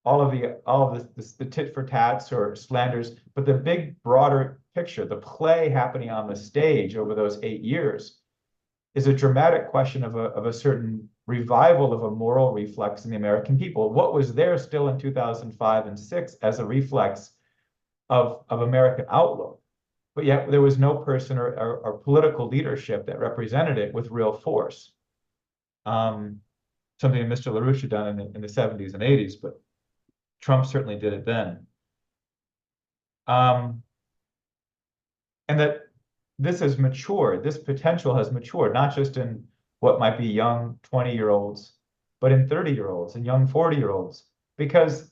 all of the tit for tats or slanders, but the big broader picture, the play happening on the stage over those 8 years is a dramatic question of a certain revival of a moral reflex in the American people. What was there still in 2005 and 6 as a reflex of American outlook, but yet there was no person or political leadership that represented it with real force. Something Mr. LaRouche had done in the 70s and 80s, but Trump certainly did it then. And that this has matured, this potential has matured, not just in what might be young 20-year-olds, but in 30-year-olds and young 40-year-olds. Because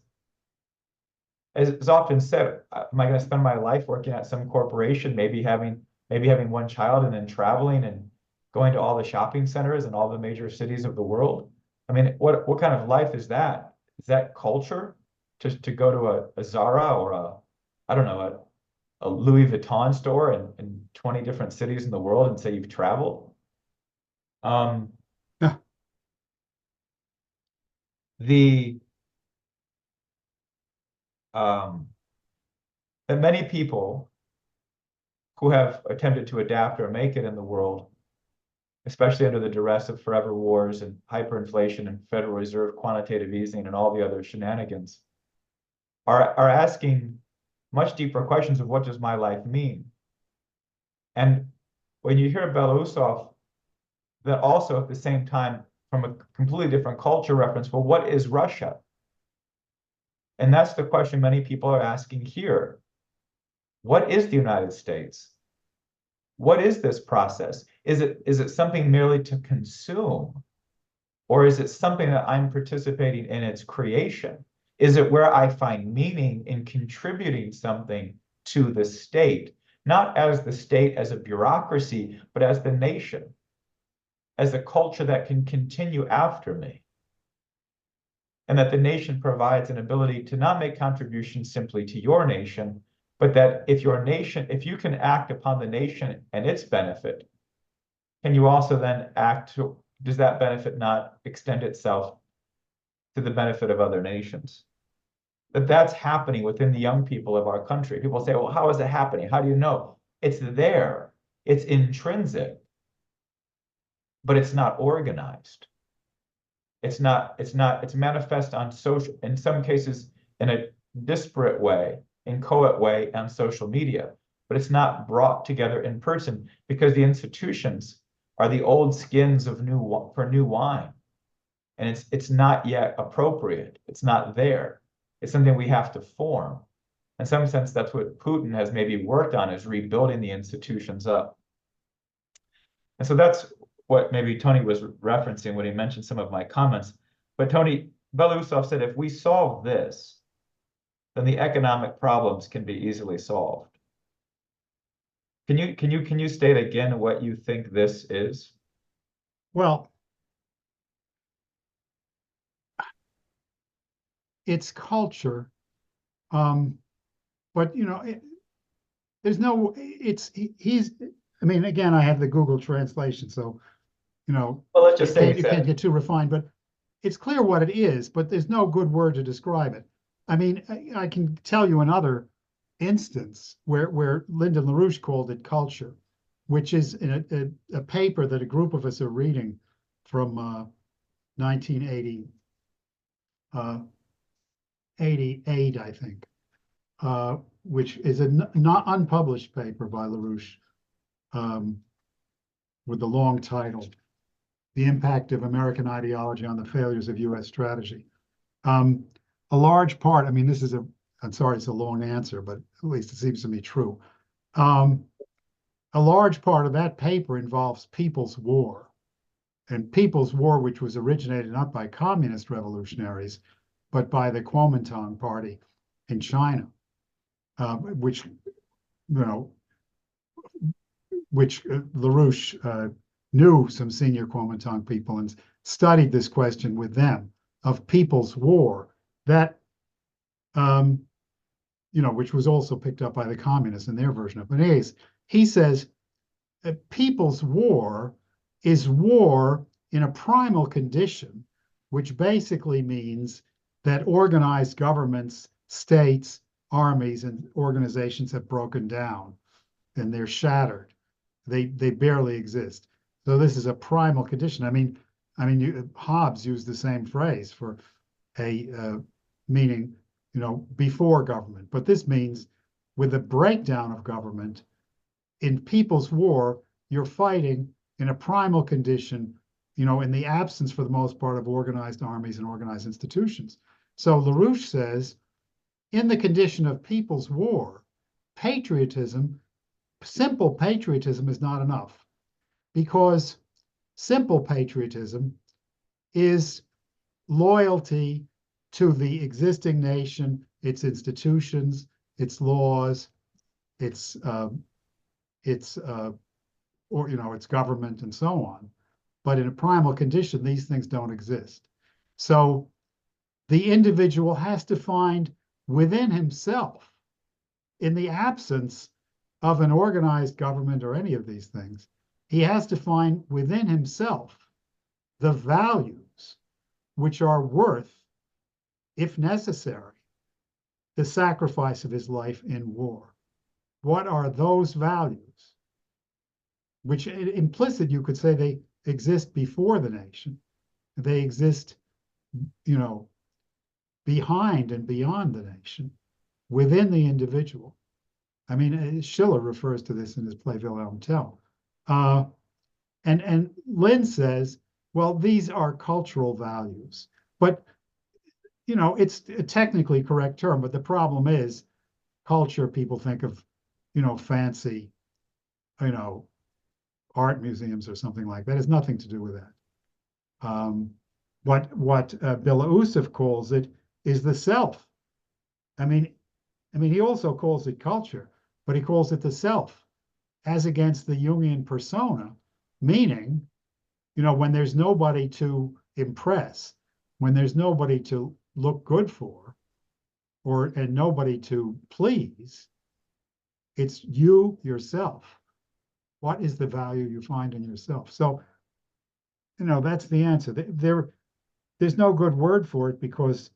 as is often said, am I going to spend my life working at some corporation, maybe having one child and then traveling and going to all the shopping centers in all the major cities of the world? I mean, what kind of life is that? Is that culture? To go to a Zara or I don't know, a Louis Vuitton store in 20 different cities in the world and say you've traveled? Yeah. And many people who have attempted to adapt or make it in the world, especially under the duress of forever wars and hyperinflation and Federal Reserve quantitative easing and all the other shenanigans, are asking much deeper questions of what does my life mean? And when you hear Belousov, that also at the same time, from a completely different culture reference, well, what is Russia? And that's the question many people are asking here. What is the United States? What is this process? Is it something merely to consume? Or is it something that I'm participating in its creation? Is it where I find meaning in contributing something to the state, not as the state as a bureaucracy, but as the nation, as a culture that can continue after me? And that the nation provides an ability to not make contributions simply to your nation, but that if you can act upon the nation and its benefit, can you also then does that benefit not extend itself to the benefit of other nations? That's happening within the young people of our country. People say, well, how is it happening? How do you know? It's there. It's intrinsic, but it's not organized. It's manifest on social, in some cases in a disparate way, inchoate way on social media, but it's not brought together in person because the institutions are the old skins of for new wine. And it's not yet appropriate. It's not there. It's something we have to form. In some sense, that's what Putin has maybe worked on, is rebuilding the institutions up. And so that's what maybe Tony was referencing when he mentioned some of my comments. But Belousov said, if we solve this, then the economic problems can be easily solved. Can you state again what you think this is? Well, it's culture, but you know, there's no. He's. I mean, again, I have the Google translation, so you know, Well, let's just say you can't get too refined. But it's clear what it is, but there's no good word to describe it. I mean, I can tell you another instance where Lyndon LaRouche called it culture, which is a paper that a group of us are reading from 1980, 88, I think, which is a not unpublished paper by LaRouche um, with the long title, The Impact of American Ideology on the Failures of U.S. Strategy. A large part, I mean, I'm sorry, it's a long answer, but at least it seems to me true. A large part of that paper involves People's War. And People's War, which was originated not by communist revolutionaries, but by the Kuomintang Party in China, which, LaRouche knew some senior Kuomintang people and studied this question with them of People's War, that which was also picked up by the communists in their version of it. He says People's War is war in a primal condition, which basically means that organized governments, states, armies, and organizations have broken down and they're shattered. They barely exist. So this is a primal condition. I mean, Hobbes used the same phrase for a meaning, before government. But this means with the breakdown of government, in People's War, you're fighting in a primal condition, in the absence, for the most part, of organized armies and organized institutions. So LaRouche says, in the condition of People's War, patriotism, simple patriotism is not enough, because simple patriotism is loyalty to the existing nation, its institutions, its laws, its its government, and so on. But in a primal condition, these things don't exist. So the individual has to find within himself, in the absence of an organized government or any of these things, he has to find within himself the values which are worth, if necessary, the sacrifice of his life in war. What are those values? Which implicit, you could say, they exist before the nation. They exist, behind and beyond the nation, within the individual. I mean, Schiller refers to this in his play Wilhelm Tell. And Lynn says, well, these are cultural values. But, it's a technically correct term, but the problem is culture, people think of, fancy, art museums or something like that. It has nothing to do with that. What Belousov calls it is the self. I mean, he also calls it culture, but he calls it the self, as against the Jungian persona, meaning, when there's nobody to impress, when there's nobody to look good for, and nobody to please, it's you, yourself. What is the value you find in yourself? So, that's the answer. There's no good word for it because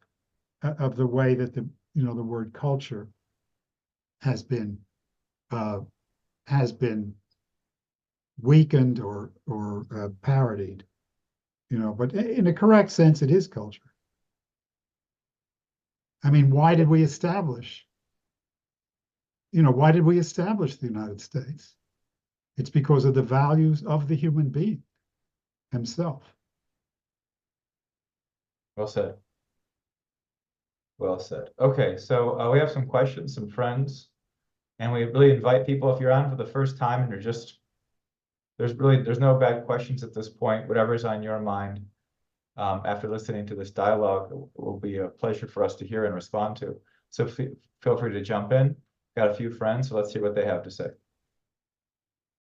of the way that the word culture has been weakened or parodied. But in a correct sense, it is culture. I mean, why did we establish the United States? It's because of the values of the human being himself. Well said. Well said. Okay, so we have some questions, some friends, and we really invite people, if you're on for the first time and there's no bad questions at this point. Whatever's on your mind after listening to this dialogue will be a pleasure for us to hear and respond to. So feel free to jump in. Got a few friends, so let's see what they have to say.